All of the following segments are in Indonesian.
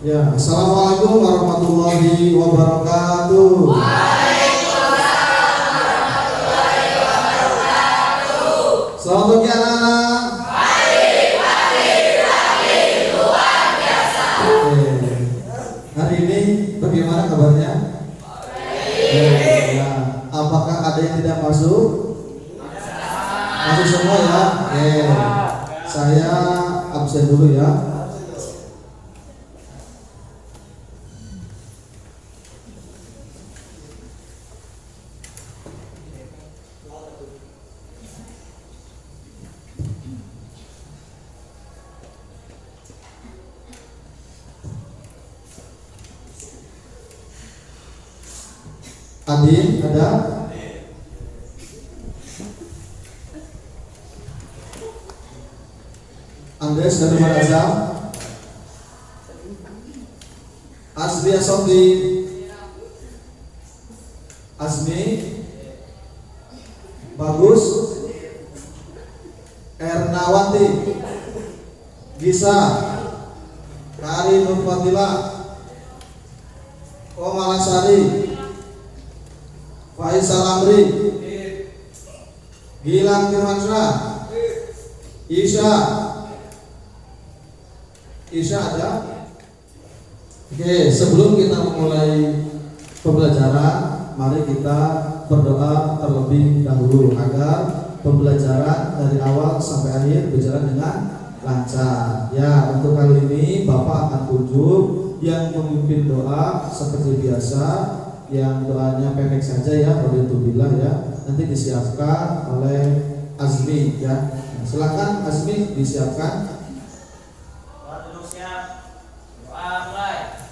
Ya, assalamualaikum warahmatullahi wabarakatuh. Waalaikumsalam warahmatullahi wabarakatuh. Selamat pagi anak-anak. Pagi luar biasa. Hari ini bagaimana kabarnya? Ya. Apakah ada yang tidak masuk? Masuk semua ya. Oke. Saya absen dulu ya. Adin ada? Andres dari Marazam. Asria Sofi. Asmi. Bagus. Ernawati. Gisa. Kari Nurfatila. Omalasari. Faisal Amri, Gilang Firmansyah, Isya ada? Oke, sebelum kita memulai pembelajaran, mari kita berdoa terlebih dahulu agar pembelajaran dari awal sampai akhir berjalan dengan lancar. Ya, untuk kali ini Bapak akan tunjuk yang memimpin doa seperti biasa. Yang doanya pendek saja ya, Alhamdulillah ya. Nanti disiapkan oleh Azmi ya. Silakan Azmi disiapkan. Duduk siap. Doa mulai.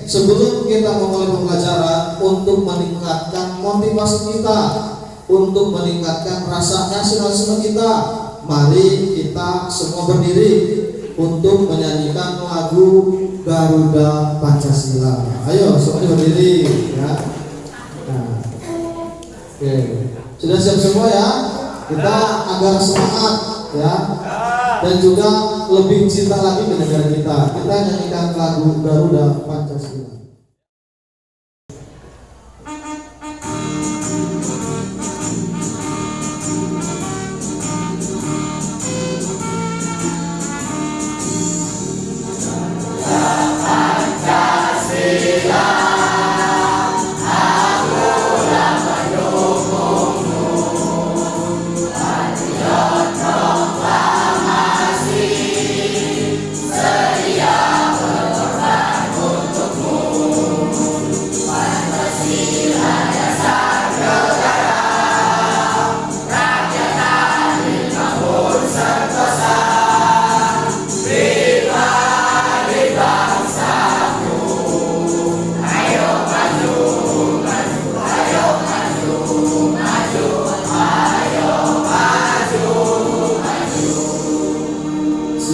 Sebelum kita memulai pembelajaran, untuk meningkatkan motivasi kita, untuk meningkatkan rasa nasionalisme kita, mari kita semua berdiri untuk menyanyikan lagu Garuda Pancasila. Ayo semuanya berdiri ya. Nah, oke, sudah siap semua ya? Kita agar semangat ya, dan juga lebih cinta lagi ke negara kita. Kita nyanyikan lagu Garuda Pancasila.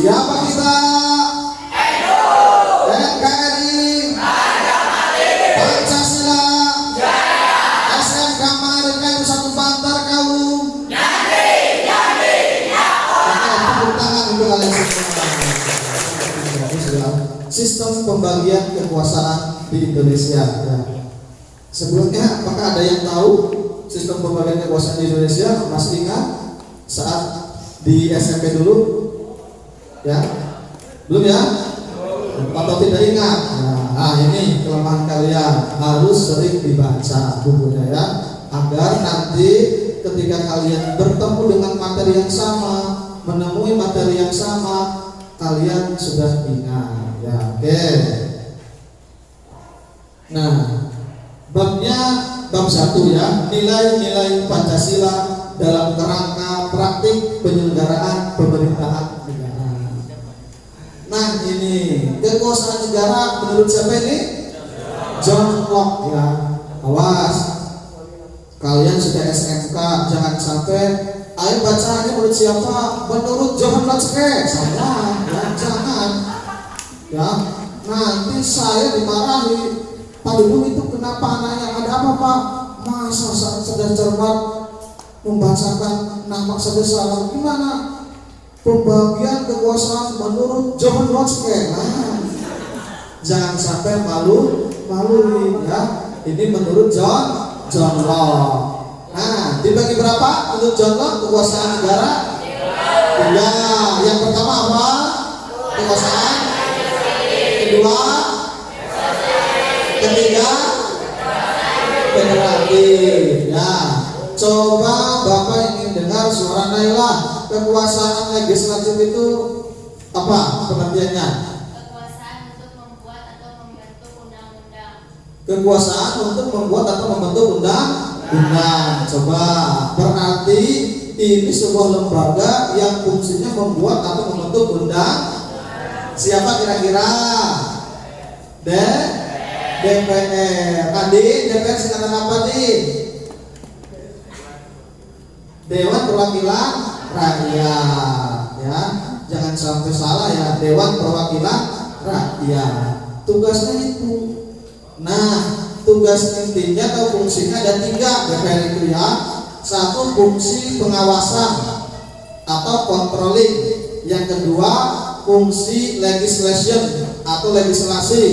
Siapa kita? NKRI Pancasila SMK Marika Satu Bantar Kaum. Tepuk tangan untuk kalian semua. Sistem pembagian kekuasaan di Indonesia ya. Sebelumnya, apakah ada yang tahu sistem pembagian kekuasaan di Indonesia? Masih ingat saat di SMP dulu? Ya, belum ya? Atau tidak ingat? Nah, ini kelemahan kalian, harus sering dibaca bukunya ya, agar nanti ketika kalian bertemu dengan materi yang sama, menemui materi yang sama, kalian sudah ingat ya. Oke. Nah, babnya bab 1 ya, nilai-nilai Pancasila dalam kerangka praktik penyelenggaraan pemerintahan negara. Nah, ini kekuasaan negara menurut siapa ini? John Locke ya. Awas, kalian sudah SMK, jangan sampai ayo bacanya menurut siapa? Menurut John Locke. Salah ya, jangan ya, nanti saya dimarahi. Pak Dulu itu kenapa anaknya, ada apa Pak? Masa saat cermat membacakan nama saja salah? Gimana? Pembagian kekuasaan menurut John Locke. Nah, jangan sampai malu ya. Ini menurut John Locke. Nah, dibagi berapa menurut John Locke kekuasaan negara? 3. Yang pertama apa? Kekuasaan. Kedua, ketiga, federatif. Ya, coba Bapak ingin dengar suara Naila. Kekuasaan legislatif itu apa pengertiannya? Kekuasaan untuk membuat atau membentuk undang-undang. Kekuasaan untuk membuat atau membentuk undang-undang. Coba, berarti ini sebuah lembaga yang fungsinya membuat atau membentuk undang. Siapa kira-kira? DPR. Adin, DPR singkatan apa nih? Dewan Perwakilan Rakyat ya. Jangan sampai salah ya, Dewan Perwakilan Rakyat. Tugasnya itu. Nah, tugas intinya atau fungsinya ada 3 DPR itu ya. 1 fungsi pengawasan atau controlling. Yang kedua fungsi legislation atau legislasi,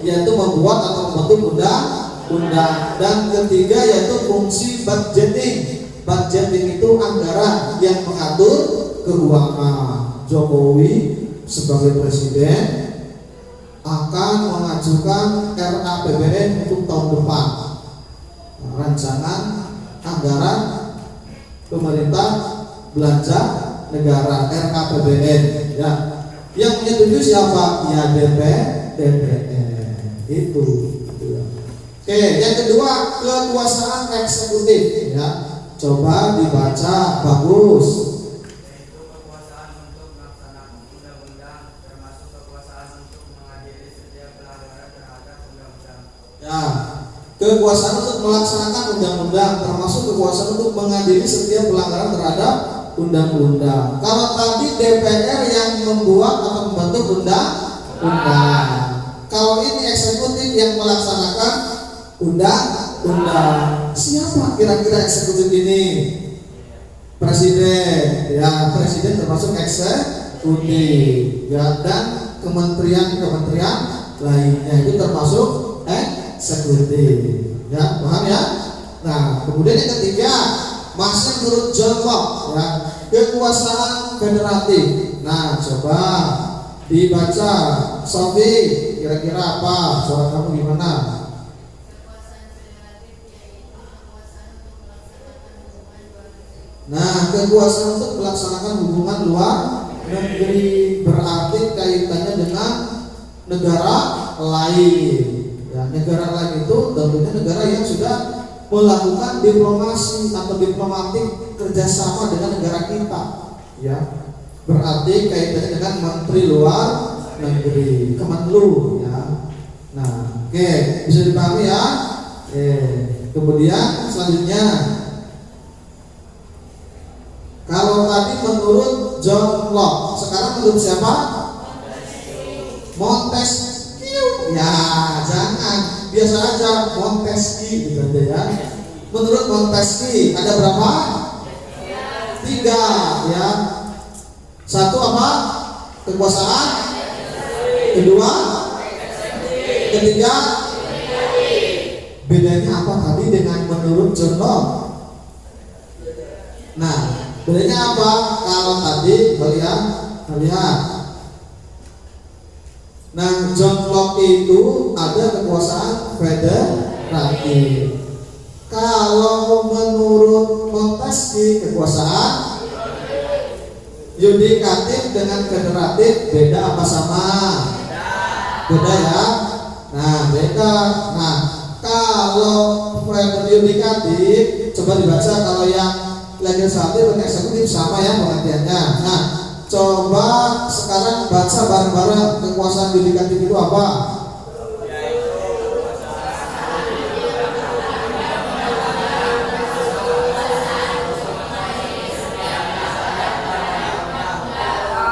yaitu membuat atau membentuk undang-undang. Dan ketiga yaitu fungsi budgeting. Budgeting itu anggaran yang mengatur keuangan. Jokowi sebagai presiden akan mengajukan RAPBN untuk tahun depan. Rancangan anggaran pemerintah belanja negara, RAPBN ya. Yang menyetujui siapa? Ya DPR. Itu ya. Oke, yang kedua kekuasaan eksekutif ya. Coba dibaca bagus. Yaitu kekuasaan untuk melaksanakan undang-undang, termasuk kekuasaan untuk mengadili setiap pelanggaran terhadap undang-undang. Ya, kekuasaan untuk melaksanakan undang-undang, termasuk kekuasaan untuk mengadili setiap pelanggaran terhadap undang-undang. Kalau tadi DPR yang membuat atau membentuk undang-undang, kalau ini eksekutif yang melaksanakan undang-undang. Siapa kira-kira eksekutif ini? Presiden ya, presiden termasuk eksekutif ya, dan kementerian-kementerian lainnya itu termasuk eksekutif ya, paham ya? Nah, kemudian yang ketiga masih menurut John Locke ya, kekuasaan federatif. Nah, coba dibaca. Sofi, kira-kira apa? Suara kamu gimana? Nah, kekuasaan untuk melaksanakan hubungan luar negeri berarti kaitannya dengan negara lain. Ya, negara lain itu tentunya negara yang sudah melakukan diplomasi atau diplomatik kerjasama dengan negara kita. Ya, berarti kaitannya dengan Menteri Luar Negeri, Kemenlu. Ya. Nah, oke, bisa dipahami ya. Kemudian selanjutnya. Kalau tadi menurut John Locke, sekarang menurut siapa? Montesquieu. Ya, jangan. Biasa aja Montesquieu gitu aja ya. Menurut Montesquieu ada berapa? 3 ya. 1 apa? Kekuasaan. Kedua? Ketiga? Bedanya apa tadi dengan menurut John Locke? Nah, bedanya apa? Kalau tadi melihat. Nah, John Locke itu ada kekuasaan federatif. Kalau menurut Montesquieu kekuasaan yudikatif dengan federatif beda apa sama? Beda ya. Nah, beda. Nah, kalau yudikatif coba dibaca, kalau yang legislatif dan eksekutif sama ya pengertiannya. Nah, coba sekarang baca bareng-bareng kekuasaan yudikatif itu apa?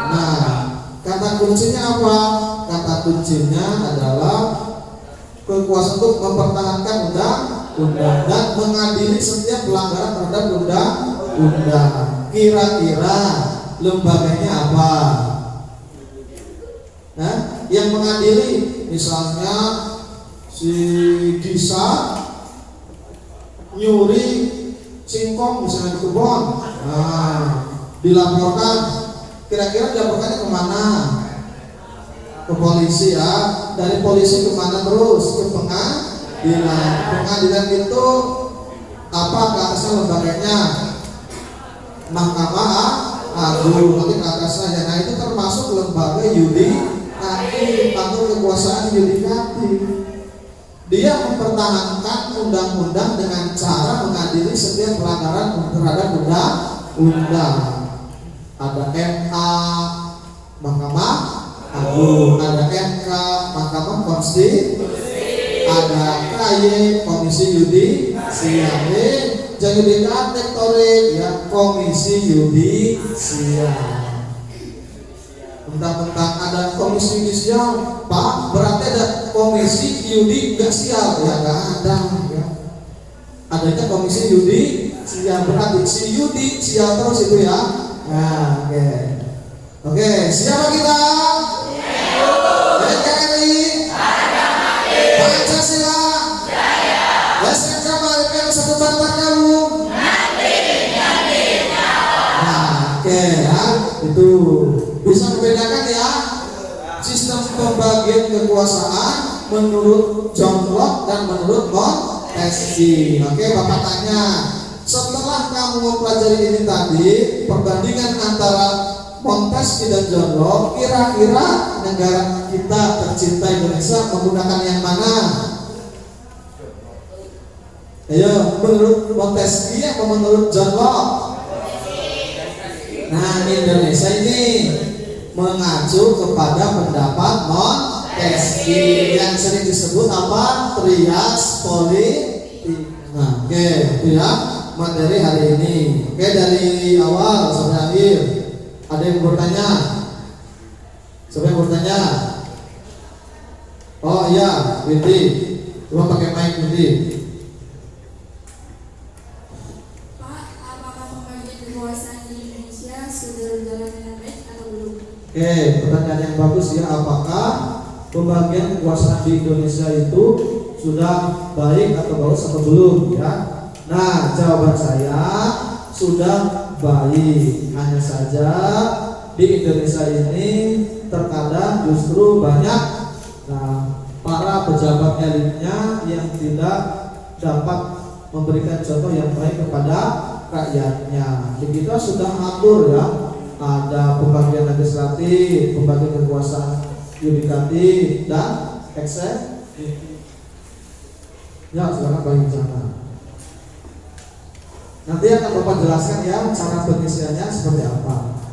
Nah, kata kuncinya apa? Kata kuncinya adalah kekuasaan untuk mempertahankan undang-undang dan mengadili setiap pelanggaran terhadap undang-undang. Kira-kira lembaganya apa? Nah, yang mengadili misalnya si Gisa nyuri singkong misalnya di kebun, nah, dilaporkan. Kira-kira dilaporkannya kemana? Ke polisi ya. Dari polisi kemana terus? Ke pengadilan. Pengadilan itu apa ke atasnya lembaganya? Mahkamah Agung. Nanti ke atasnya. Nah, itu termasuk lembaga yudikatif atau kekuasaan yudikatif. Dia mempertahankan undang-undang dengan cara mengadili setiap pelanggaran terhadap undang-undang. Ada MA, Mahkamah Agung, ada MK, Mahkamah Konstitusi, ada KY, Komisi Yudisial, jangan yudikatif ya, Komisi Yudisial. Mentang-mentang ada Komisi Yudisial, Pak, berarti ada Komisi Yudisial ya, nggak ada ya. Adanya Komisi Yudisial, berarti si Yudisial terus itu ya. Nah, oke, siapa kita? NKRI, Pancasila, SMK Malika Satu Bantah Kamu. Nah, oke ya, itu bisa membedakan ya sistem pembagian kekuasaan menurut John Locke dan menurut Montesquieu. Oke, Bapak tanya, setelah kamu mempelajari ini tadi, perbandingan antara Montesquieu dan John Locke, kira-kira negara kita tercinta Indonesia menggunakan yang mana? Ayo, menurut Montesquieu atau menurut John Locke? Nah, Indonesia ini mengacu kepada pendapat Montesquieu yang sering disebut apa? Trias politik. Nah, oke, itu ya materi hari ini. Oke, dari awal sampai akhir. Ada yang bertanya? Siapa yang bertanya? Oh iya, Windy. Coba pakai mic Windy. Pak, apakah pembagian kekuasaan di Indonesia sudah berjalan dengan baik atau belum? Oke, pertanyaan yang bagus ya. Apakah pembagian kekuasaan di Indonesia itu sudah baik atau bagus atau belum ya? Nah, jawaban saya sudah baik. Hanya saja di Indonesia ini terkadang justru banyak para pejabat elitnya yang tidak dapat memberikan contoh yang baik kepada rakyatnya. Di kita sudah atur ya, ada pembagian legislatif, pembagian kekuasaan yudikatif dan eksekutif. Ya, silakan bagi sana. Nanti akan Bapak jelaskan ya cara pengisiannya seperti apa.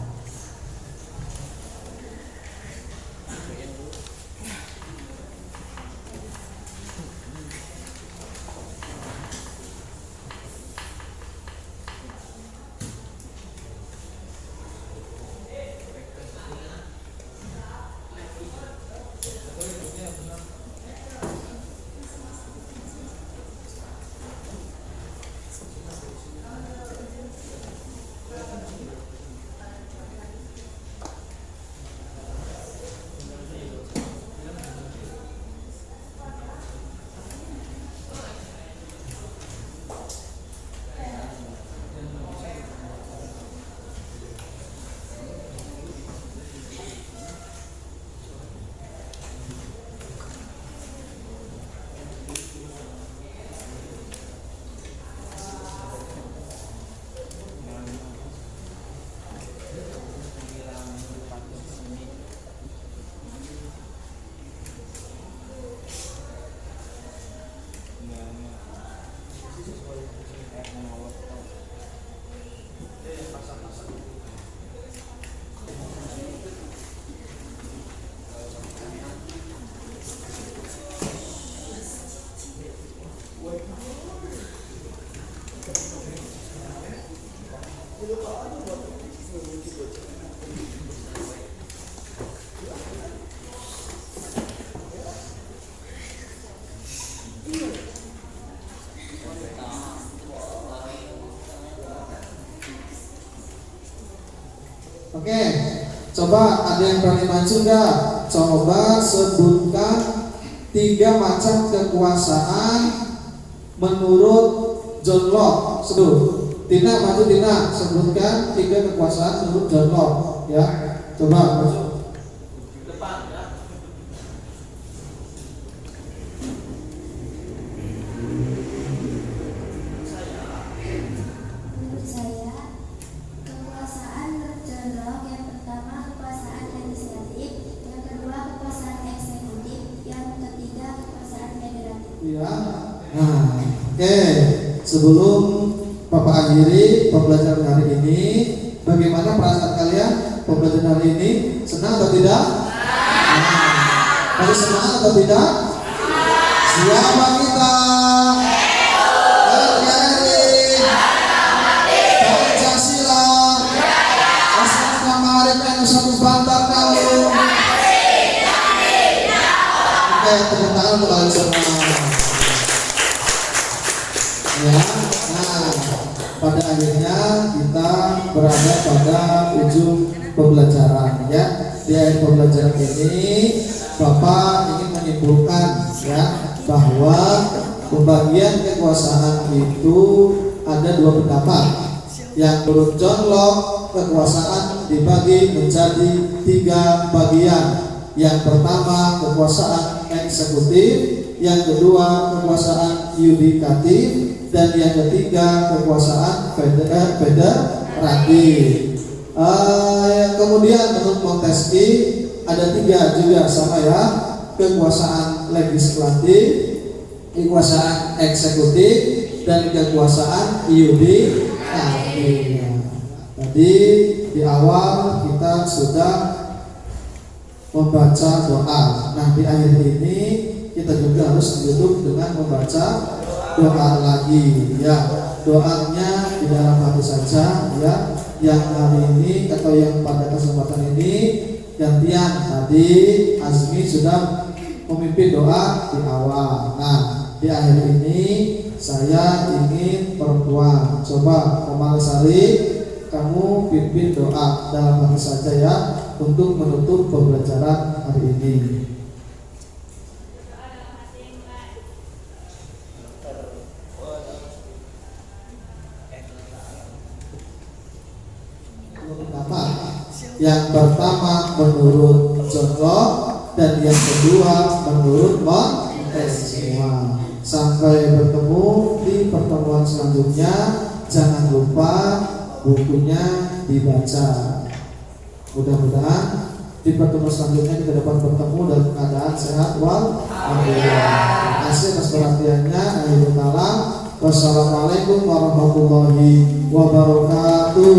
Oke, coba ada yang berani maju nggak? Coba sebutkan 3 macam kekuasaan menurut John Locke. Tina maju, Tina, sebutkan 3 kekuasaan menurut John Locke. Ya, coba maju. Menurut saya, kekuasaan John Locke yang pertama kekuasaan legislatif, yang kedua kekuasaan eksekutif, yang ketiga kekuasaan federatif. Ya. Nah, oke. Sebelum Bapak akhiri pembelajaran hari ini, bagaimana perasaan kalian pembelajaran hari ini? Senang atau tidak? Masih semangat atau tidak? Siapa kita? NKRI, Pancasila, Asma Maharib Satu Bantar Kalu. Oke, tepuk tangan untuk kalian semua. Ya, nah, pada akhirnya kita berada pada ujung pembelajaran ya. Di akhir pembelajaran ini Bapak ingin menyimpulkan ya bahwa pembagian kekuasaan itu ada 2 pendapat. Yang menurut John Locke, kekuasaan dibagi menjadi 3 bagian. Yang pertama kekuasaan eksekutif, yang kedua kekuasaan yudikatif, dan yang ketiga kekuasaan federatif. Kemudian menurut Montesquieu ada 3 juga sama ya, kekuasaan legislatif, kekuasaan eksekutif, dan kekuasaan yudikatif. Tadi di awal kita sudah membaca doa. Nah, di akhir ini kita juga harus ditutup dengan membaca doa lagi ya. Doanya di dalam hati saja ya. Yang hari ini atau yang pada kesempatan ini gantian. Tadi Azmi sudah memimpin doa di awal. Nah, di akhir ini saya ingin perempuan. Coba Komalasari, kamu pimpin doa dalam hati saja ya untuk menutup pembelajaran hari ini. Yang pertama menurut John Locke dan yang kedua menurut Montesquieu. Sampai bertemu di pertemuan selanjutnya. Jangan lupa bukunya dibaca. Mudah-mudahan di pertemuan selanjutnya kita dapat bertemu dalam keadaan sehat walafiat. Terima kasih atas perhatiannya. Wassalamualaikum warahmatullahi wabarakatuh.